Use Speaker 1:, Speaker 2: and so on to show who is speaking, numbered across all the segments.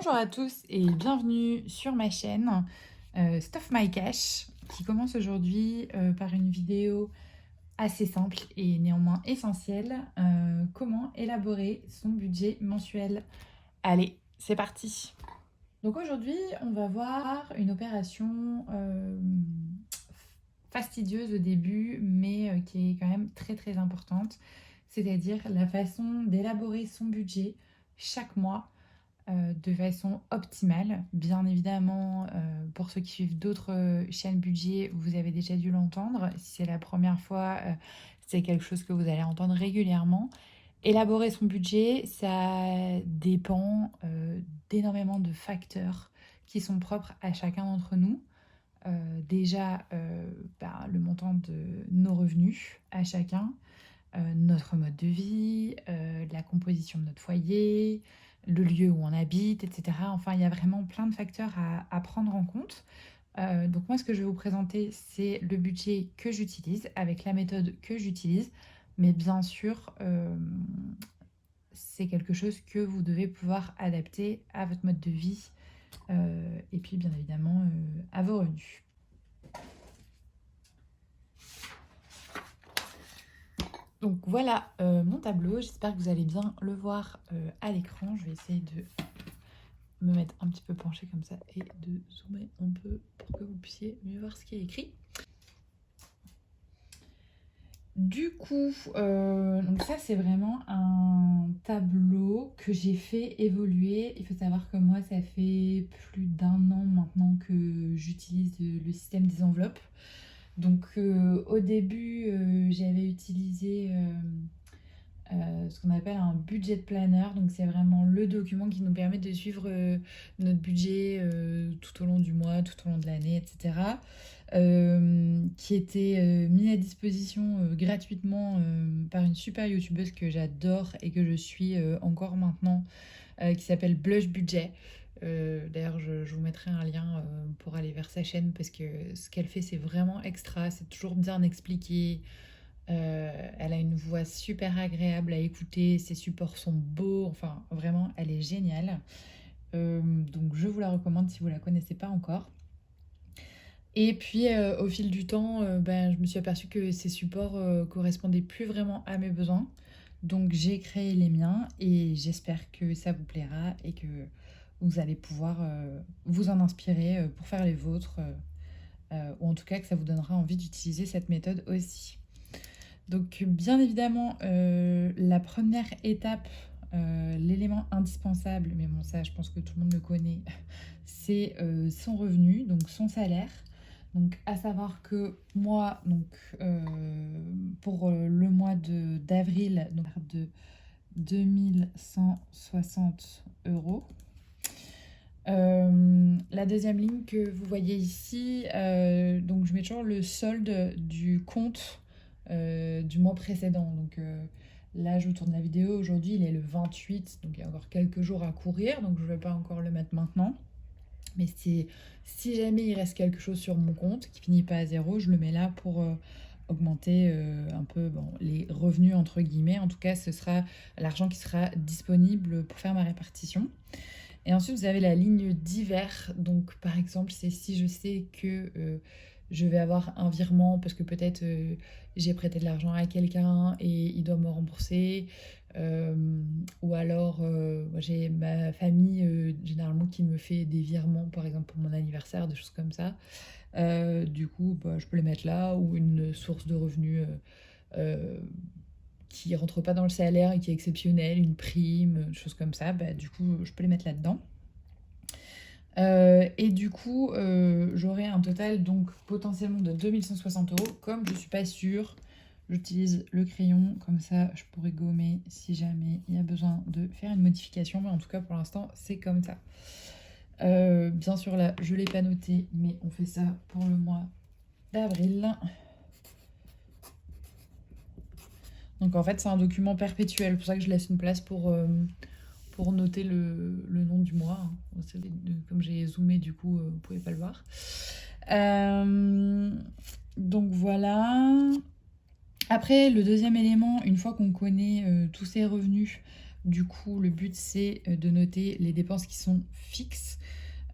Speaker 1: Bonjour à tous et bienvenue sur ma chaîne Stuff My Cash qui commence aujourd'hui par une vidéo assez simple et néanmoins essentielle. Comment élaborer son budget mensuel. Allez, c'est parti. Donc aujourd'hui, on va voir une opération fastidieuse au début, mais qui est quand même très très importante, c'est-à-dire la façon d'élaborer son budget chaque mois de façon optimale. Bien évidemment, pour ceux qui suivent d'autres chaînes budget, vous avez déjà dû l'entendre. Si c'est la première fois, c'est quelque chose que vous allez entendre régulièrement. Élaborer son budget, ça dépend d'énormément de facteurs qui sont propres à chacun d'entre nous. Déjà, le montant de nos revenus à chacun, notre mode de vie, la composition de notre foyer, le lieu où on habite, etc. Enfin, il y a vraiment plein de facteurs à prendre en compte. Donc moi, ce que je vais vous présenter, c'est le budget que j'utilise, avec la méthode que j'utilise. Mais bien sûr, c'est quelque chose que vous devez pouvoir adapter à votre mode de vie et puis bien évidemment à vos revenus. Donc voilà mon tableau, j'espère que vous allez bien le voir à l'écran. Je vais essayer de me mettre un petit peu penchée comme ça et de zoomer un peu pour que vous puissiez mieux voir ce qui est écrit. Du coup, donc ça c'est vraiment un tableau que j'ai fait évoluer. Il faut savoir que moi ça fait plus d'1 an maintenant que j'utilise le système des enveloppes. Donc au début j'avais utilisé ce qu'on appelle un budget planner. Donc c'est vraiment le document qui nous permet de suivre notre budget tout au long du mois, tout au long de l'année, etc. Qui était mis à disposition gratuitement par une super youtubeuse que j'adore et que je suis encore maintenant, qui s'appelle Blush Budget. D'ailleurs, je vous mettrai un lien pour aller vers sa chaîne parce que ce qu'elle fait, c'est vraiment extra. C'est toujours bien expliqué. Elle a une voix super agréable à écouter. Ses supports sont beaux. Enfin, vraiment, elle est géniale. Donc, je vous la recommande si vous la connaissez pas encore. Et puis, au fil du temps, je me suis aperçue que ces supports correspondaient plus vraiment à mes besoins. Donc, j'ai créé les miens et j'espère que ça vous plaira et que vous allez pouvoir vous en inspirer pour faire les vôtres, ou en tout cas que ça vous donnera envie d'utiliser cette méthode aussi. Donc, bien évidemment, la première étape, l'élément indispensable, mais bon, ça, je pense que tout le monde le connaît, c'est son revenu, donc son salaire. Donc, à savoir que moi, donc, pour le mois d'avril, donc de 2160 euros. La deuxième ligne que vous voyez ici, donc je mets toujours le solde du compte du mois précédent. Donc là, je vous tourne la vidéo. Aujourd'hui, il est le 28, donc il y a encore quelques jours à courir. Donc je ne vais pas encore le mettre maintenant. Mais si jamais il reste quelque chose sur mon compte qui finit pas à 0, je le mets là pour augmenter un peu les revenus, entre guillemets. En tout cas, ce sera l'argent qui sera disponible pour faire ma répartition. Et ensuite, vous avez la ligne divers. Donc, par exemple, c'est si je sais que je vais avoir un virement parce que peut-être j'ai prêté de l'argent à quelqu'un et il doit me rembourser. Ou alors, j'ai ma famille généralement qui me fait des virements, par exemple pour mon anniversaire, des choses comme ça. Du coup, je peux les mettre là, ou une source de revenus qui rentre pas dans le salaire et qui est exceptionnelle, une prime, des choses comme ça, du coup, je peux les mettre là-dedans. Et du coup, j'aurai un total donc potentiellement de 2160 euros. Comme je suis pas sûre, j'utilise le crayon, comme ça je pourrais gommer si jamais il y a besoin de faire une modification. Mais en tout cas, pour l'instant, c'est comme ça. Bien sûr, là, je ne l'ai pas noté, mais on fait ça pour le mois d'avril. Donc en fait, c'est un document perpétuel, c'est pour ça que je laisse une place pour noter le nom du mois. Comme j'ai zoomé, du coup, vous ne pouvez pas le voir. Donc voilà. Après, le deuxième élément, une fois qu'on connaît tous ses revenus, Du coup, le but, c'est de noter les dépenses qui sont fixes.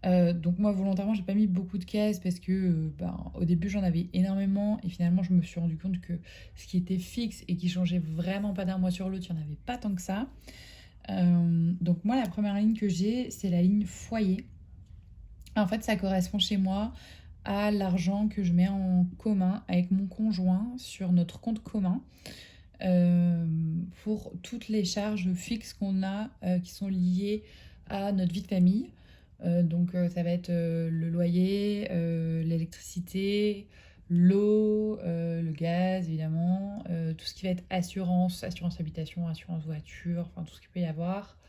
Speaker 1: Donc moi, volontairement, j'ai pas mis beaucoup de cases parce que au début, j'en avais énormément et finalement, je me suis rendu compte que ce qui était fixe et qui changeait vraiment pas d'un mois sur l'autre, il n'y en avait pas tant que ça. Donc moi, la première ligne que j'ai, c'est la ligne foyer. En fait, ça correspond chez moi à l'argent que je mets en commun avec mon conjoint sur notre compte commun euh, pour toutes les charges fixes qu'on a qui sont liées à notre vie de famille. Ça va être le loyer, l'électricité, l'eau, le gaz évidemment, tout ce qui va être assurance, assurance habitation, assurance voiture, enfin tout ce qu'il peut y avoir.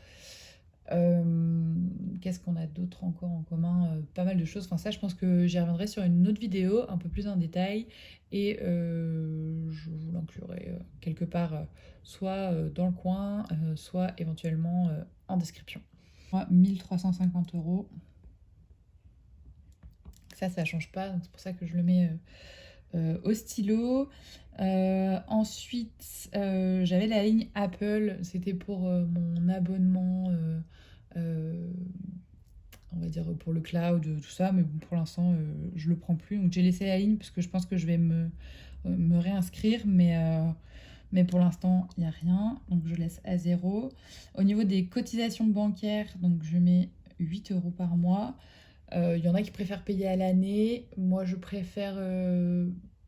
Speaker 1: Qu'est-ce qu'on a d'autre encore en commun? Pas mal de choses. Enfin, ça, je pense que j'y reviendrai sur une autre vidéo, un peu plus en détail. Et je vous l'inclurai quelque part, soit dans le coin, soit éventuellement en description. 1 350 €. Ça change pas. Donc c'est pour ça que je le mets au stylo. Ensuite, j'avais la ligne Apple. C'était pour mon abonnement. On va dire pour le cloud, tout ça, mais bon, pour l'instant, je le prends plus. Donc j'ai laissé la ligne parce que je pense que je vais me réinscrire, mais pour l'instant, il n'y a rien. Donc je laisse à 0. Au niveau des cotisations bancaires, donc je mets 8 € par mois. Il y en a qui préfèrent payer à l'année. Moi, je préfère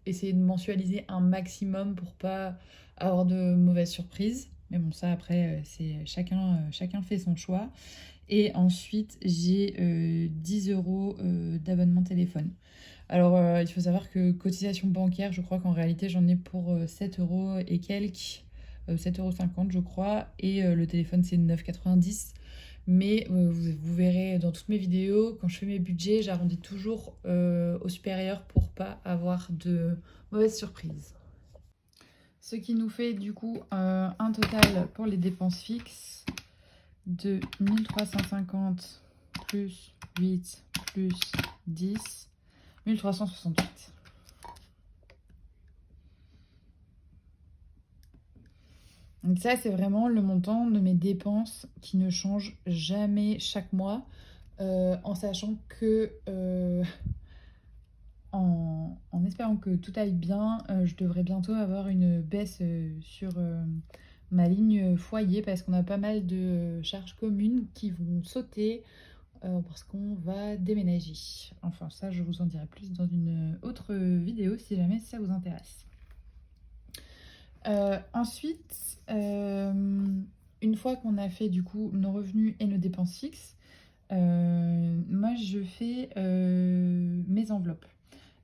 Speaker 1: essayer de mensualiser un maximum pour pas avoir de mauvaises surprises. Mais bon, ça, après, c'est chacun fait son choix. Et ensuite, j'ai 10 € d'abonnement téléphone. Alors, il faut savoir que cotisation bancaire, je crois qu'en réalité, j'en ai pour 7 € et quelques, 7,50 € je crois. Et le téléphone, c'est 9,90 €. Mais vous verrez dans toutes mes vidéos, quand je fais mes budgets, j'arrondis toujours au supérieur pour pas avoir de mauvaises surprises. Ce qui nous fait du coup un total pour les dépenses fixes de 1 350 plus 8 plus 10, 1 368. Donc ça, c'est vraiment le montant de mes dépenses qui ne change jamais chaque mois, en sachant que, en espérant que tout aille bien, je devrais bientôt avoir une baisse sur ma ligne foyer parce qu'on a pas mal de charges communes qui vont sauter parce qu'on va déménager. Enfin, ça, je vous en dirai plus dans une autre vidéo si jamais ça vous intéresse. Ensuite, une fois qu'on a fait du coup nos revenus et nos dépenses fixes, moi je fais mes enveloppes.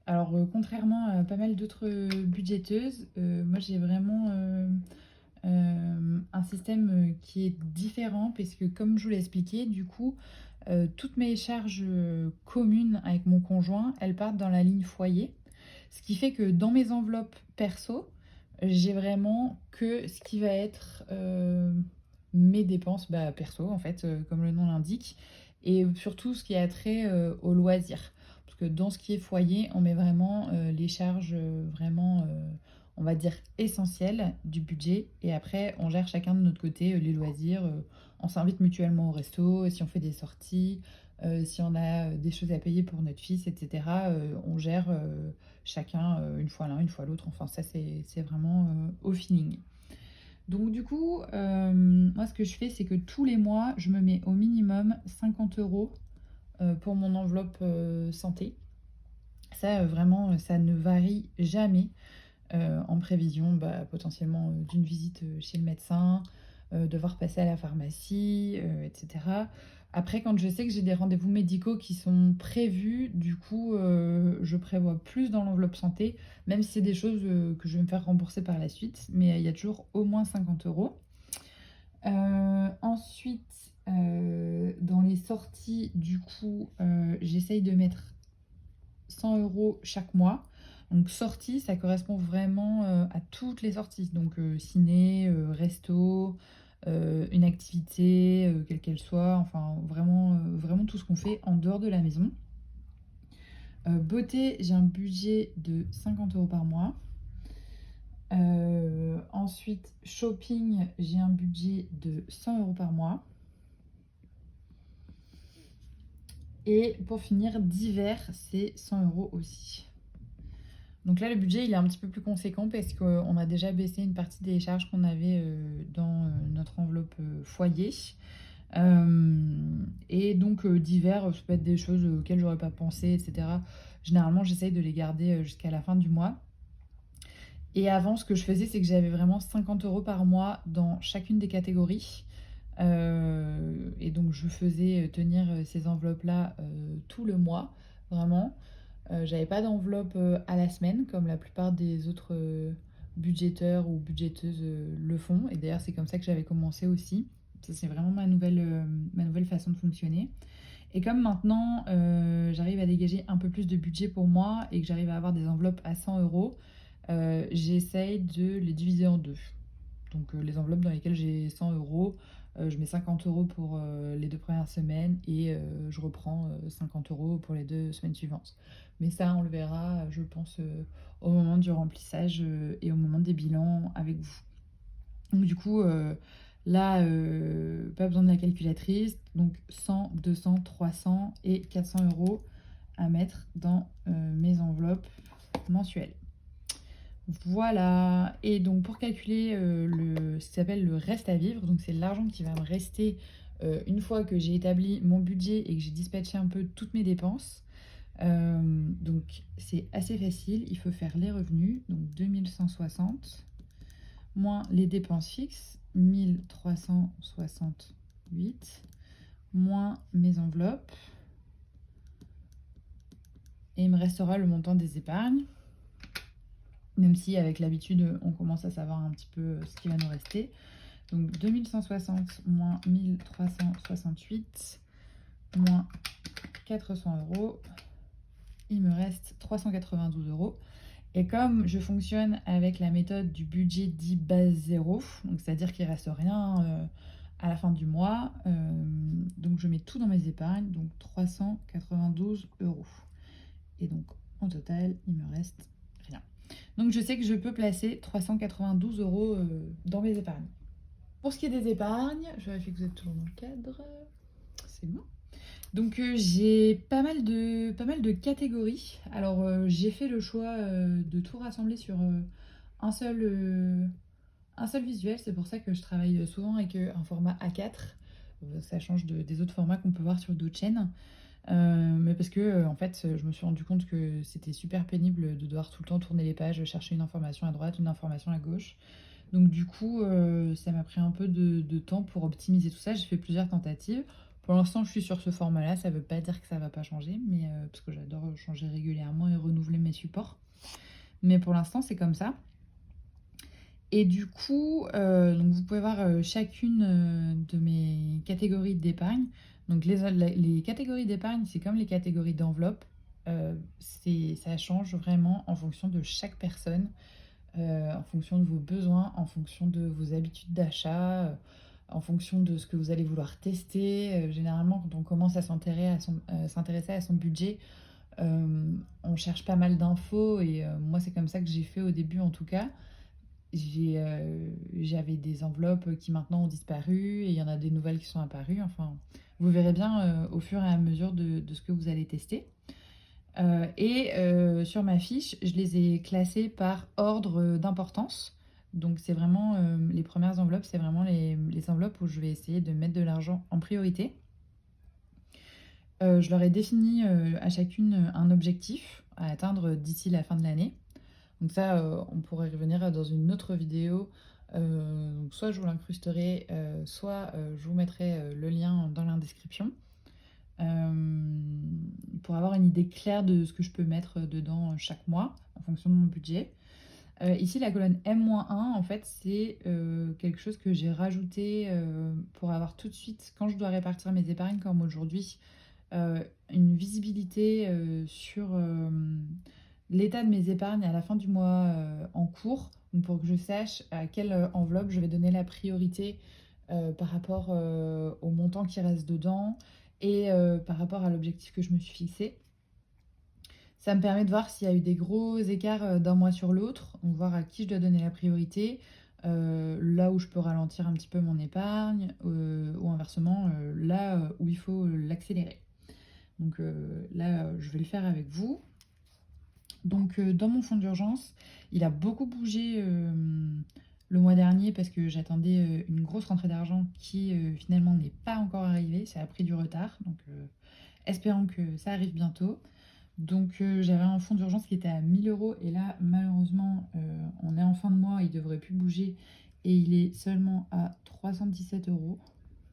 Speaker 1: Alors, contrairement à pas mal d'autres budgéteuses, moi j'ai vraiment un système qui est différent parce que comme je vous l'ai expliqué, du coup, toutes mes charges communes avec mon conjoint, elles partent dans la ligne foyer. Ce qui fait que dans mes enveloppes perso, j'ai vraiment que ce qui va être mes dépenses perso, en fait, comme le nom l'indique, et surtout ce qui a trait au loisir. Parce que dans ce qui est foyer, on met vraiment les charges vraiment, on va dire, essentielles du budget. Et après, on gère chacun de notre côté les loisirs. On s'invite mutuellement au resto, si on fait des sorties, si on a des choses à payer pour notre fils, etc. On gère chacun une fois l'un, une fois l'autre. Enfin, ça, c'est vraiment au feeling. Donc du coup, moi ce que je fais, c'est que tous les mois, je me mets au minimum 50 € pour mon enveloppe santé. Ça, vraiment, ça ne varie jamais en prévision potentiellement d'une visite chez le médecin, devoir passer à la pharmacie, etc. Après, quand je sais que j'ai des rendez-vous médicaux qui sont prévus, du coup, je prévois plus dans l'enveloppe santé, même si c'est des choses que je vais me faire rembourser par la suite, mais il y a toujours au moins 50 €. Ensuite, dans les sorties, du coup, j'essaye de mettre 100 € chaque mois. Donc sortie, ça correspond vraiment à toutes les sorties. Donc ciné, resto, une activité, quelle qu'elle soit. Enfin, vraiment, vraiment tout ce qu'on fait en dehors de la maison. Beauté, j'ai un budget de 50 € par mois. Ensuite, shopping, j'ai un budget de 100 € par mois. Et pour finir, divers, c'est 100 € aussi. Donc là, le budget, il est un petit peu plus conséquent parce qu'on a déjà baissé une partie des charges qu'on avait dans notre enveloppe foyer. Et donc, divers, ça peut être des choses auxquelles j'aurais pas pensé, etc. Généralement, j'essaye de les garder jusqu'à la fin du mois. Et avant, ce que je faisais, c'est que j'avais vraiment 50 € par mois dans chacune des catégories. Et donc, je faisais tenir ces enveloppes-là tout le mois, vraiment. J'avais pas d'enveloppe à la semaine, comme la plupart des autres budgéteurs ou budgéteuses le font. Et d'ailleurs, c'est comme ça que j'avais commencé aussi. Ça, c'est vraiment ma nouvelle façon de fonctionner. Et comme maintenant, j'arrive à dégager un peu plus de budget pour moi et que j'arrive à avoir des enveloppes à 100 €, j'essaye de les diviser en deux. Donc les enveloppes dans lesquelles j'ai 100 €, je mets 50 € pour les 2 premières semaines et je reprends 50 € pour les 2 semaines suivantes. Mais ça, on le verra, je pense, au moment du remplissage et au moment des bilans avec vous. Donc du coup, là, pas besoin de la calculatrice. Donc 100, 200, 300 et 400 € à mettre dans mes enveloppes mensuelles. Voilà. Et donc pour calculer ce qui s'appelle le reste à vivre, donc c'est l'argent qui va me rester une fois que j'ai établi mon budget et que j'ai dispatché un peu toutes mes dépenses. Donc c'est assez facile, il faut faire les revenus, donc 2160, moins les dépenses fixes, 1368, moins mes enveloppes, et il me restera le montant des épargnes. Même si avec l'habitude, on commence à savoir un petit peu ce qui va nous rester. Donc 2160 moins 1368 moins 400 €. Il me reste 392 €. Et comme je fonctionne avec la méthode du budget dit base zéro, donc c'est-à-dire qu'il ne reste rien à la fin du mois, donc je mets tout dans mes épargnes, donc 392 €. Et donc en total, il me reste rien. Donc je sais que je peux placer 392 € dans mes épargnes. Pour ce qui est des épargnes, je vérifie que vous êtes toujours dans le cadre. C'est bon. Donc j'ai pas mal de catégories. Alors j'ai fait le choix de tout rassembler sur un seul visuel. C'est pour ça que je travaille souvent avec un format A4. Ça change des autres formats qu'on peut voir sur d'autres chaînes. Mais parce que en fait, je me suis rendu compte que c'était super pénible de devoir tout le temps tourner les pages, chercher une information à droite, une information à gauche. Donc du coup, ça m'a pris un peu de temps pour optimiser tout ça. J'ai fait plusieurs tentatives. Pour l'instant, je suis sur ce format-là. Ça ne veut pas dire que ça ne va pas changer, mais parce que j'adore changer régulièrement et renouveler mes supports. Mais pour l'instant, c'est comme ça. Et du coup, donc vous pouvez voir chacune de mes catégories d'épargne. Donc les catégories d'épargne, c'est comme les catégories d'enveloppe. Ça change vraiment en fonction de chaque personne, en fonction de vos besoins, en fonction de vos habitudes d'achat, en fonction de ce que vous allez vouloir tester. Généralement, quand on commence à s'intéresser à son budget, on cherche pas mal d'infos et moi, c'est comme ça que j'ai fait au début en tout cas. J'avais des enveloppes qui maintenant ont disparu et il y en a des nouvelles qui sont apparues. Enfin, vous verrez bien au fur et à mesure de ce que vous allez tester. Et sur ma fiche, je les ai classées par ordre d'importance. Donc c'est vraiment les premières enveloppes, c'est vraiment les enveloppes où je vais essayer de mettre de l'argent en priorité. Je leur ai défini à chacune un objectif à atteindre d'ici la fin de l'année. Donc ça, on pourrait revenir dans une autre vidéo. Donc soit je vous l'incrusterai, soit je vous mettrai le lien dans la description pour avoir une idée claire de ce que je peux mettre dedans chaque mois en fonction de mon budget. Ici, la colonne M-1, en fait, c'est quelque chose que j'ai rajouté pour avoir tout de suite, quand je dois répartir mes épargnes, comme aujourd'hui, une visibilité sur l'état de mes épargnes à la fin du mois en cours, donc pour que je sache à quelle enveloppe je vais donner la priorité par rapport au montant qui reste dedans et par rapport à l'objectif que je me suis fixé. Ça me permet de voir s'il y a eu des gros écarts d'un mois sur l'autre, donc voir à qui je dois donner la priorité, là où je peux ralentir un petit peu mon épargne, ou inversement, là où il faut l'accélérer. Donc là, je vais le faire avec vous. Donc dans mon fonds d'urgence, il a beaucoup bougé le mois dernier parce que j'attendais une grosse rentrée d'argent qui finalement n'est pas encore arrivée, ça a pris du retard, donc espérons que ça arrive bientôt. Donc j'avais un fonds d'urgence qui était à 1 000 € et là malheureusement on est en fin de mois, il devrait plus bouger et il est seulement à 317 €.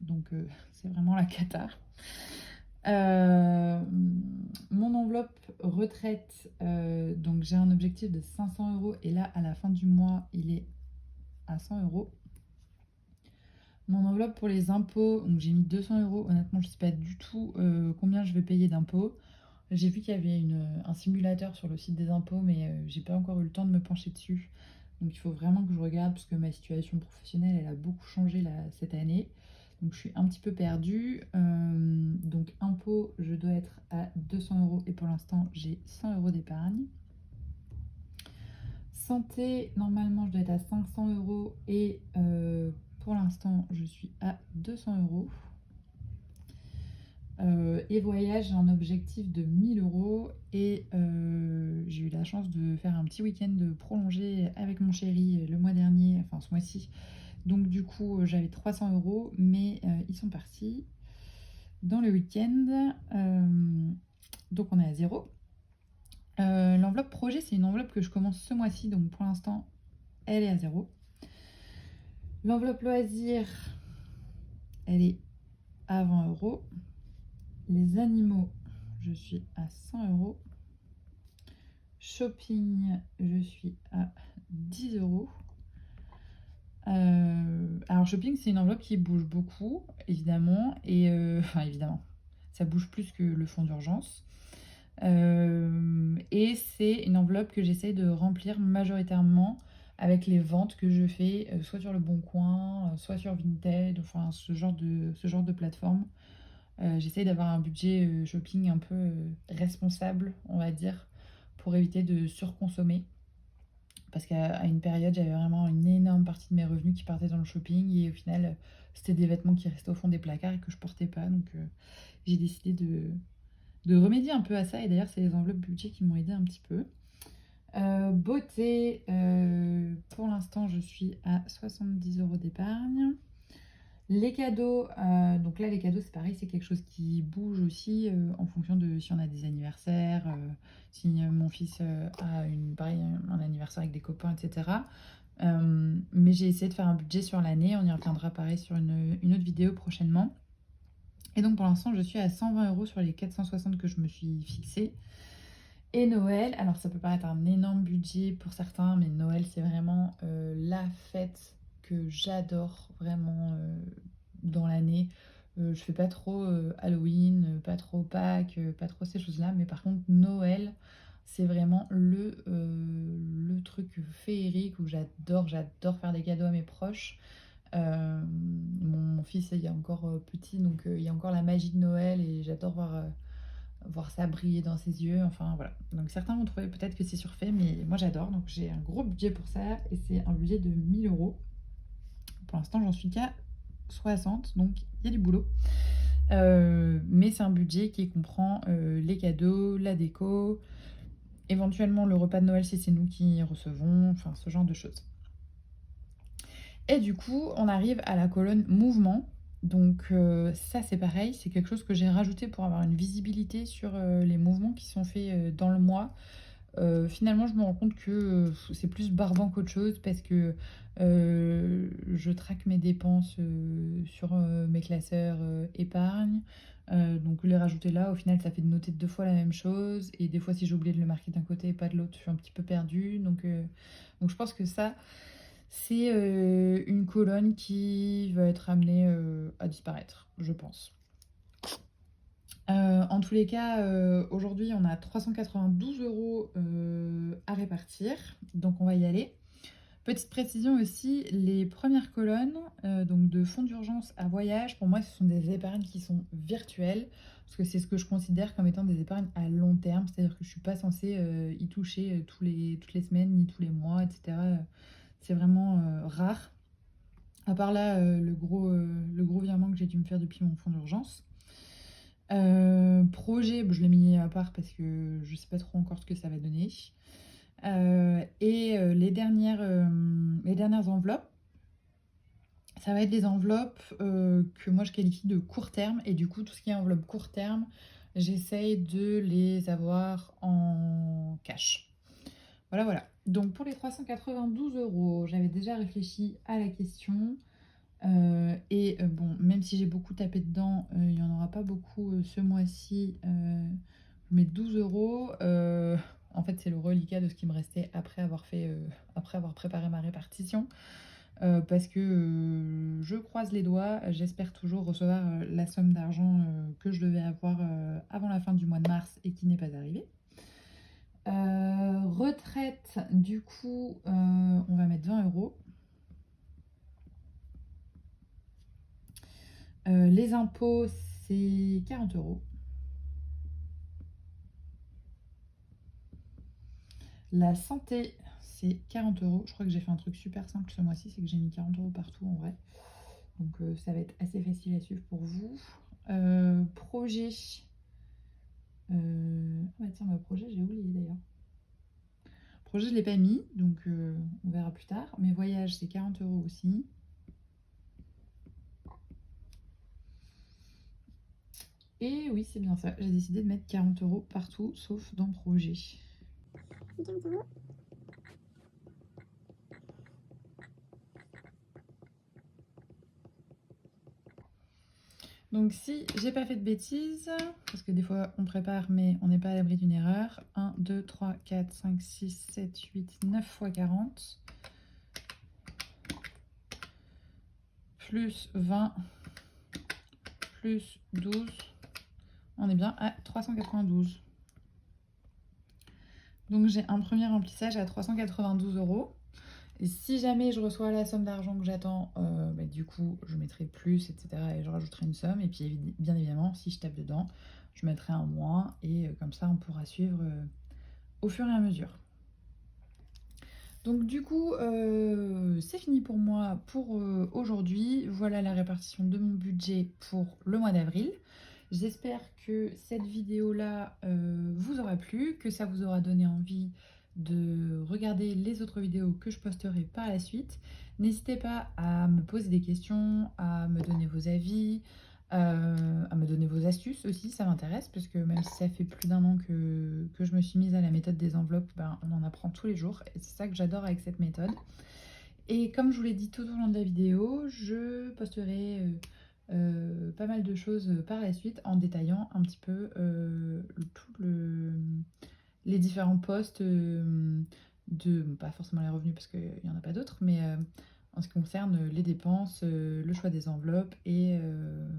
Speaker 1: Donc c'est vraiment la cata. Mon enveloppe retraite, donc j'ai un objectif de 500 € et là à la fin du mois il est à 100 €. Mon enveloppe pour les impôts, donc j'ai mis 200 €. Honnêtement, je sais pas du tout combien je vais payer d'impôts. J'ai vu qu'il y avait un simulateur sur le site des impôts, mais j'ai pas encore eu le temps de me pencher dessus. Donc il faut vraiment que je regarde parce que ma situation professionnelle, elle a beaucoup changé là, cette année. Donc je suis un petit peu perdue. Donc impôts, je dois être à 200 € et pour l'instant, j'ai 100 € d'épargne. Santé, normalement, je dois être à 500 € et pour l'instant, je suis à 200 €. Et voyage, j'ai un objectif de 1 000 € et j'ai eu la chance de faire un petit week-end prolongé avec mon chéri le mois dernier, enfin ce mois-ci. Donc du coup, j'avais 300 €, mais ils sont partis dans le week-end. Donc on est à 0. L'enveloppe projet, c'est une enveloppe que je commence ce mois-ci, donc pour l'instant, elle est à 0. L'enveloppe loisir, elle est à 20 €. Les animaux, je suis à 100 €. Shopping, je suis à 10 €. Alors shopping, c'est une enveloppe qui bouge beaucoup, évidemment, et enfin évidemment, ça bouge plus que le fonds d'urgence. Et c'est une enveloppe que j'essaye de remplir majoritairement avec les ventes que je fais, soit sur Le Bon Coin, soit sur Vinted, enfin ce genre de plateforme. J'essaye d'avoir un budget shopping un peu responsable, on va dire, pour éviter de surconsommer. Parce qu'à une période, j'avais vraiment une énorme partie de mes revenus qui partaient dans le shopping et au final, c'était des vêtements qui restaient au fond des placards et que je portais pas. Donc j'ai décidé de remédier un peu à ça et d'ailleurs, c'est les enveloppes budget qui m'ont aidé un petit peu. Beauté, pour l'instant, je suis à 70 € d'épargne. Les cadeaux, donc là, les cadeaux, c'est pareil, c'est quelque chose qui bouge aussi en fonction de si on a des anniversaires, si mon fils a pareil, un anniversaire avec des copains, etc. Mais j'ai essayé de faire un budget sur l'année, on y reviendra pareil sur une autre vidéo prochainement. Et donc pour l'instant, je suis à 120 € sur les 460 que je me suis fixé. Et Noël, alors ça peut paraître un énorme budget pour certains, mais Noël, c'est vraiment la fête que j'adore vraiment dans l'année. Je fais pas trop Halloween, pas trop Pâques, pas trop ces choses-là, mais par contre Noël, c'est vraiment le truc féerique où j'adore faire des cadeaux à mes proches. Mon fils il est encore petit, donc il y a encore la magie de Noël et j'adore voir ça briller dans ses yeux, enfin voilà. Donc certains vont trouver peut-être que c'est surfait, mais moi j'adore, donc j'ai un gros budget pour ça, et c'est un budget de 1 000 €. Pour l'instant j'en suis qu'à 60, donc il y a du boulot. Mais c'est un budget qui comprend les cadeaux, la déco, éventuellement le repas de Noël si c'est nous qui recevons, enfin ce genre de choses. Et du coup, on arrive à la colonne mouvement. Donc ça c'est pareil, c'est quelque chose que j'ai rajouté pour avoir une visibilité sur les mouvements qui sont faits dans le mois. Finalement, je me rends compte que c'est plus barbant qu'autre chose parce que je traque mes dépenses sur mes classeurs épargne. Donc les rajouter là, au final, ça fait de noter 2 fois la même chose. Et des fois, si j'ai oublié de le marquer d'un côté et pas de l'autre, je suis un petit peu perdue. Donc je pense que ça, c'est une colonne qui va être amenée à disparaître, je pense. En tous les cas, aujourd'hui, on a 392 € à répartir, donc on va y aller. Petite précision aussi, les premières colonnes donc de fonds d'urgence à voyage, pour moi, ce sont des épargnes qui sont virtuelles, parce que c'est ce que je considère comme étant des épargnes à long terme, c'est-à-dire que je ne suis pas censée y toucher toutes les semaines, ni tous les mois, etc. C'est vraiment rare. À part là, le gros virement que j'ai dû me faire depuis mon fonds d'urgence. Projet, je l'ai mis à part parce que je sais pas trop encore ce que ça va donner. Les dernières enveloppes, ça va être des enveloppes que moi je qualifie de court terme. Et du coup, tout ce qui est enveloppe court terme, j'essaye de les avoir en cash. Voilà, voilà. Donc pour les 392 euros, j'avais déjà réfléchi à la question. Bon, même si j'ai beaucoup tapé dedans, il n'y en aura pas beaucoup ce mois-ci. Je mets 12 euros. En fait, c'est le reliquat de ce qui me restait après avoir préparé ma répartition. Parce que je croise les doigts, j'espère toujours recevoir la somme d'argent que je devais avoir avant la fin du mois de mars et qui n'est pas arrivée. Retraite, du coup, on va mettre 20 euros. Les impôts, c'est 40 euros. La santé, c'est 40 euros. Je crois que j'ai fait un truc super simple ce mois-ci, c'est que j'ai mis 40 euros partout en vrai. Donc ça va être assez facile à suivre pour vous. Projet. Ah bah tiens, projet, j'ai oublié d'ailleurs. Projet, je ne l'ai pas mis, donc on verra plus tard. Mais voyage, c'est 40 euros aussi. Et oui, c'est bien ça. J'ai décidé de mettre 40 euros partout, sauf dans projet. 40 euros. Donc si j'ai pas fait de bêtises, parce que des fois on prépare mais on n'est pas à l'abri d'une erreur. 1, 2, 3, 4, 5, 6, 7, 8, 9 fois 40. Plus 20, plus 12. On est bien à 392. Donc j'ai un premier remplissage à 392 euros. Et si jamais je reçois la somme d'argent que j'attends, du coup, je mettrai plus, etc. Et je rajouterai une somme. Et puis, bien évidemment, si je tape dedans, je mettrai un moins. Et comme ça, on pourra suivre au fur et à mesure. Donc du coup, c'est fini pour moi pour aujourd'hui. Voilà la répartition de mon budget pour le mois d'avril. J'espère que cette vidéo-là vous aura plu, que ça vous aura donné envie de regarder les autres vidéos que je posterai par la suite. N'hésitez pas à me poser des questions, à me donner vos avis, à me donner vos astuces aussi, ça m'intéresse, parce que même si ça fait plus d'un an que je me suis mise à la méthode des enveloppes, on en apprend tous les jours, et c'est ça que j'adore avec cette méthode. Et comme je vous l'ai dit tout au long de la vidéo, je posterai pas mal de choses par la suite en détaillant un petit peu les différents postes pas forcément les revenus parce qu'il n'y en a pas d'autres, mais en ce qui concerne les dépenses, le choix des enveloppes et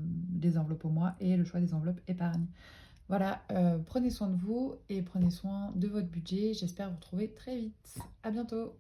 Speaker 1: des enveloppes au mois et le choix des enveloppes épargne. Voilà, prenez soin de vous et prenez soin de votre budget. J'espère vous retrouver très vite. À bientôt.